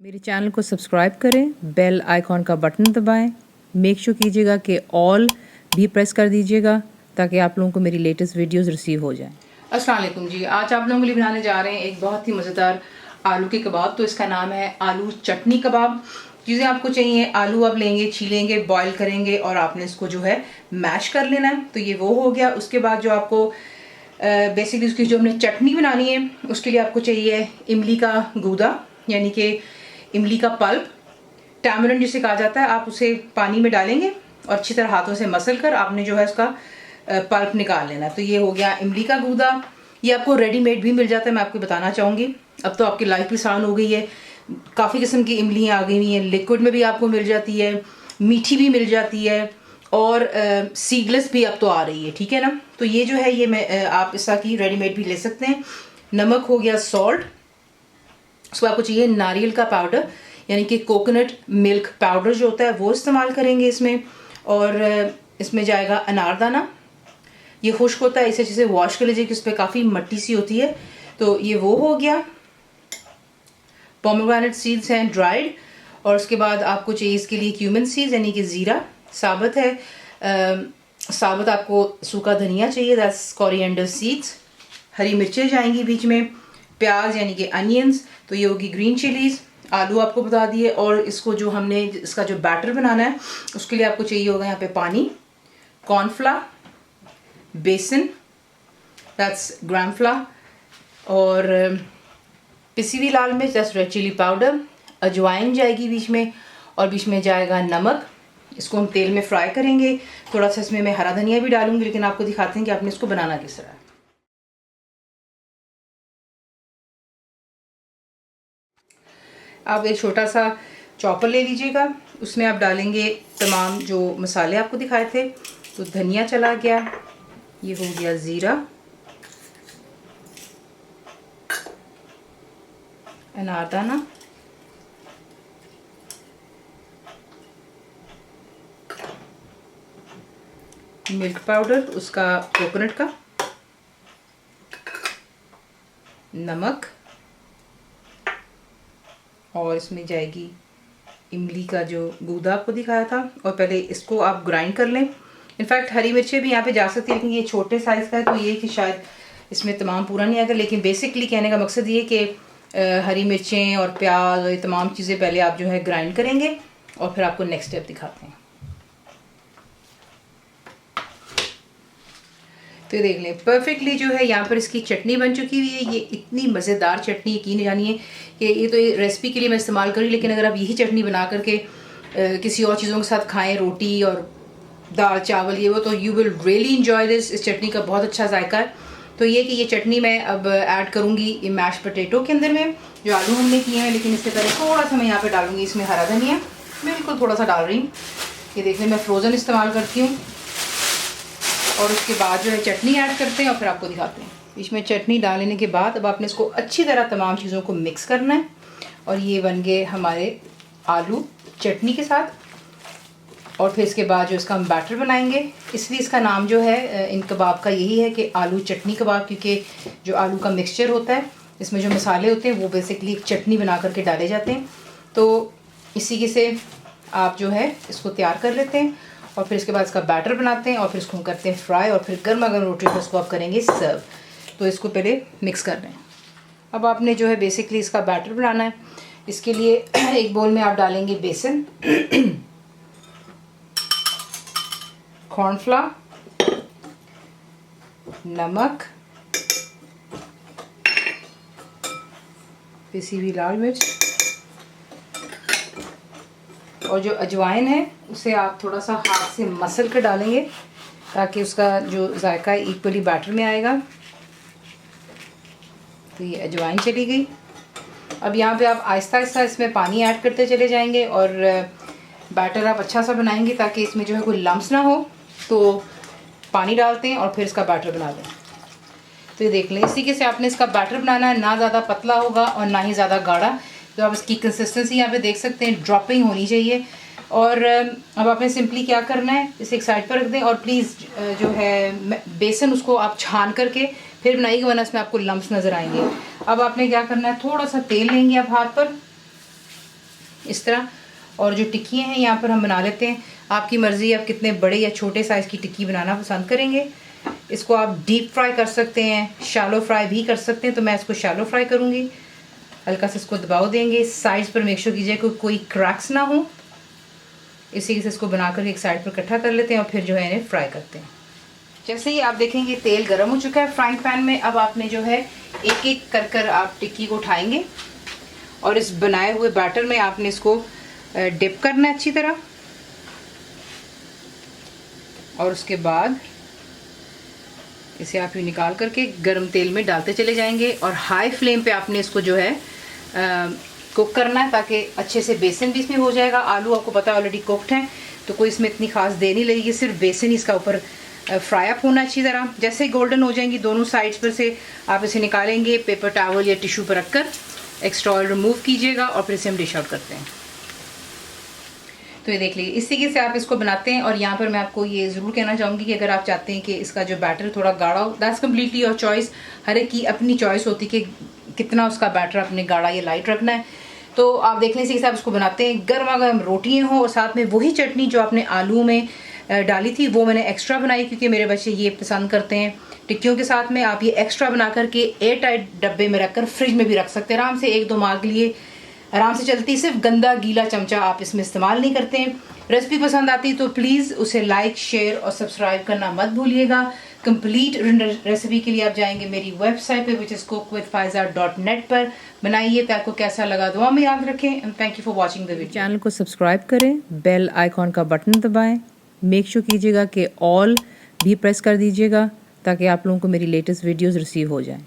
मेरे चैनल को सब्सक्राइब करें, बेल आइकॉन का बटन दबाएं, मेक श्योर कीजिएगा कि ऑल भी प्रेस कर दीजिएगा ताकि आप लोगों को मेरी लेटेस्ट वीडियोस रिसीव हो जाएं। अस्सलाम वालेकुम जी, आज आप लोगों के लिए बनाने जा रहे हैं एक बहुत ही मज़ेदार आलू के कबाब। तो इसका नाम है आलू चटनी कबाब। चीज़ें आपको चाहिए, आलू आप लेंगे, छीलेंगे, बॉयल करेंगे और आपने इसको जो है मैश कर लेना है। तो ये वो हो गया। उसके बाद जो आपको बेसिकली उसकी जो हमने चटनी बनानी है उसके लिए आपको चाहिए इमली का गूदा, यानी कि इमली का पल्प, टैमरिंड जिसे कहा जाता है। आप उसे पानी में डालेंगे और अच्छी तरह हाथों से मसल कर आपने जो है उसका पल्प निकाल लेना है। तो ये हो गया इमली का गूदा। ये आपको रेडीमेड भी मिल जाता है, मैं आपको बताना चाहूँगी। अब तो आपकी लाइफ भी आसान हो गई है, काफ़ी किस्म की इमलियाँ आ गई हुई हैं। लिक्विड में भी आपको मिल जाती है, मीठी भी मिल जाती है और सीडलेस भी अब तो आ रही है, ठीक है ना। तो ये जो है ये मैं आप इस तरह की रेडीमेड भी ले सकते हैं। नमक हो गया, सॉल्ट। उसको आपको चाहिए नारियल का पाउडर, यानी कि कोकोनट मिल्क पाउडर जो होता है वो इस्तेमाल करेंगे इसमें। और इसमें जाएगा अनारदाना। ये खुश्क होता है, इसे जैसे वॉश कर लीजिए कि उस पर काफ़ी मट्टी सी होती है। तो ये वो हो गया। पोमेग्रेनेट सीड्स हैं ड्राइड। और उसके बाद आपको चाहिए इसके लिए क्यूमिन सीड्स, यानी कि ज़ीरा साबुत है। साबुत आपको सूखा धनिया चाहिए, दैट्स कोरिएंडर सीड्स। हरी मिर्चें जाएंगी बीच में, प्याज यानी कि अनियंस, तो ये होगी ग्रीन चिलीज। आलू आपको बता दिए। और इसको जो हमने इसका जो बैटर बनाना है उसके लिए आपको चाहिए होगा यहाँ पे पानी, कॉर्नफ्लावर, बेसन, दैट्स ग्राम फ्लावर, और पिसी हुई लाल मिर्च, दैट्स रेड चिली पाउडर। अजवाइन जाएगी बीच में और बीच में जाएगा नमक। इसको हम तेल में फ्राई करेंगे। थोड़ा सा इसमें मैं हरा धनिया भी डालूंगी, लेकिन आपको दिखाते हैं कि आपने इसको बनाना किस तरह है। आप एक छोटा सा चॉपर ले लीजिएगा, उसमें आप डालेंगे तमाम जो मसाले आपको दिखाए थे। तो धनिया चला गया, ये हो गया ज़ीरा, अनारदाना, मिल्क पाउडर उसका कोकोनट का, नमक, और इसमें जाएगी इमली का जो गूदा आपको दिखाया था। और पहले इसको आप ग्राइंड कर लें। इनफैक्ट हरी मिर्चें भी यहाँ पे जा सकती है, लेकिन ये छोटे साइज़ का है तो ये कि शायद इसमें तमाम पूरा नहीं आएगा। लेकिन बेसिकली कहने का मकसद ये कि हरी मिर्चें और प्याज और ये तमाम चीज़ें पहले आप जो है ग्राइंड करेंगे और फिर आपको नेक्स्ट स्टेप दिखाते हैं। तो देख लें परफेक्टली जो है यहाँ पर इसकी चटनी बन चुकी हुई है। ये इतनी मज़ेदार चटनी, यकीन जानिए कि ये तो रेसिपी के लिए मैं इस्तेमाल करूँ, लेकिन अगर आप यही चटनी बना करके किसी और चीज़ों के साथ खाएं, रोटी और दाल चावल ये वो, तो you will really enjoy this. इस चटनी का बहुत अच्छा जायका है। तो ये कि ये चटनी मैं अब ऐड करूँगी मैश पोटैटो के अंदर में जो आलू हमने किए हैं। लेकिन इससे पहले थोड़ा सा मैं यहाँ पर डालूँगी इसमें हरा धनिया, बिल्कुल थोड़ा सा डाल रही हूँ। ये देख लें मैं फ्रोज़न इस्तेमाल करती हूँ। और उसके बाद जो है चटनी ऐड करते हैं और फिर आपको दिखाते हैं। बीच में चटनी डाल लेने के बाद अब आपने इसको अच्छी तरह तमाम चीज़ों को मिक्स करना है। और ये बन गए हमारे आलू चटनी के साथ। और फिर इसके बाद जो इसका हम बैटर बनाएंगे, इसलिए इसका नाम जो है इन कबाब का यही है कि आलू चटनी कबाब, क्योंकि जो आलू का मिक्सचर होता है इसमें जो मसाले होते हैं वो बेसिकली एक चटनी बना करके डाले जाते हैं। तो इसी के से आप जो है इसको तैयार कर लेते हैं और फिर इसके बाद इसका बैटर बनाते हैं और फिर इसको हम करते हैं फ्राई और फिर गर्मा गर्म रोटी पर इसको आप करेंगे सर्व। तो इसको पहले मिक्स कर लें। अब आपने जो है बेसिकली इसका बैटर बनाना है। इसके लिए एक बोल में आप डालेंगे बेसन, कॉर्नफ्लावर, नमक, पिसी हुई लाल मिर्च और जो अजवाइन है उसे आप थोड़ा सा हाथ से मसल कर डालेंगे ताकि उसका जो जायका है इक्वली बैटर में आएगा। तो ये अजवाइन चली गई। अब यहाँ पे आप आहिस्ता आहिस्ता इसमें पानी ऐड करते चले जाएंगे और बैटर आप अच्छा सा बनाएंगे ताकि इसमें जो है कोई लम्स ना हो। तो पानी डालते हैं और फिर इसका बैटर बना दें। तो ये देख लें इसी के से आपने इसका बैटर बनाना है, ना ज़्यादा पतला होगा और ना ही ज़्यादा गाढ़ा। तो आप इसकी कंसिस्टेंसी यहाँ पे देख सकते हैं, ड्रॉपिंग होनी चाहिए। और अब आपने सिंपली क्या करना है, इसे एक साइड पर रख दें और प्लीज़ जो है बेसन उसको आप छान करके फिर बनाइएगा, वरना इसमें आपको लम्स नज़र आएंगे। अब आपने क्या करना है, थोड़ा सा तेल लेंगे आप हाथ पर इस तरह। और जो टिक्कियाँ हैं यहाँ पर हम बना लेते हैं, आपकी मर्ज़ी आप कितने बड़े या छोटे साइज़ की टिक्की बनाना पसंद करेंगे। इसको आप डीप फ्राई कर सकते हैं, शैलो फ्राई भी कर सकते हैं, तो मैं इसको शैलो फ्राई करूँगी। हल्का सा इसको दबाव देंगे, साइड्स पर मेक श्योर कीजिए कोई क्रैक्स ना हो। इसी से इसको बनाकर एक साइड पर इकट्ठा कर लेते हैं और फिर जो है इन्हें फ्राई करते हैं। जैसे ही आप देखेंगे तेल गर्म हो चुका है फ्राइंग पैन में, अब आपने जो है एक एक कर कर आप टिक्की को उठाएंगे और इस बनाए हुए बैटर में आपने इसको डिप करना है अच्छी तरह। और उसके बाद इसे आप निकाल करके गर्म तेल में डालते चले जाएंगे और हाई फ्लेम पे आपने इसको जो है कुक करना है, ताकि अच्छे से बेसन भी इसमें हो जाएगा। आलू आपको पता है ऑलरेडी कुकड हैं, तो कोई इसमें इतनी खास देर नहीं लगेगी, सिर्फ बेसन ही इसका ऊपर फ्राई अप होना अच्छी तरह। जैसे ही गोल्डन हो जाएंगी दोनों साइड्स पर से आप इसे निकालेंगे, पेपर टॉवल या टिश्यू पर रखकर एक्स्ट्रा ऑयल रिमूव कीजिएगा और फिर इसे हम डिश आउट करते हैं। तो ये देख लीजिए, इस तरीके से आप इसको बनाते हैं। और यहाँ पर मैं आपको ये ज़रूर कहना चाहूँगी कि अगर आप चाहते हैं कि इसका जो बैटर थोड़ा गाढ़ा हो, दैट्स कम्प्लीटली योर चॉइस। हर एक की अपनी चॉइस होती है कि कितना उसका बैटर अपने गाढ़ा या लाइट रखना है। तो आप देख लें इसी के साथ इसको बनाते हैं। गर्मा गर्म रोटियाँ हों और साथ में वही चटनी जो आपने आलू में डाली थी वो मैंने एक्स्ट्रा बनाई, क्योंकि मेरे बच्चे ये पसंद करते हैं टिक्कियों के साथ में। आप ये एक्स्ट्रा बना करके एयर टाइट डब्बे में रखकर फ्रिज में भी रख सकते हैं आराम से, 1-2 माह के लिए आराम से चलती। सिर्फ गंदा गीला चमचा आप इसमें इस्तेमाल नहीं करते हैं। रेसिपी पसंद आती तो प्लीज़ उसे लाइक, शेयर और सब्सक्राइब करना मत भूलिएगा। कंप्लीट रेसिपी के लिए आप जाएंगे मेरी वेबसाइट पे विच इज़ cookwithfaiza.net पर। बनाइए तो आपको कैसा लगा दुआ में याद रखें। And thank you for watching the video. Channel को सब्सक्राइब करें, बेल आइकॉन का बटन दबाएं, मेक श्योर कीजिएगा कि ऑल भी प्रेस कर दीजिएगा ताकि आप लोगों को मेरी लेटेस्ट वीडियोज़ रिसीव हो जाएँ।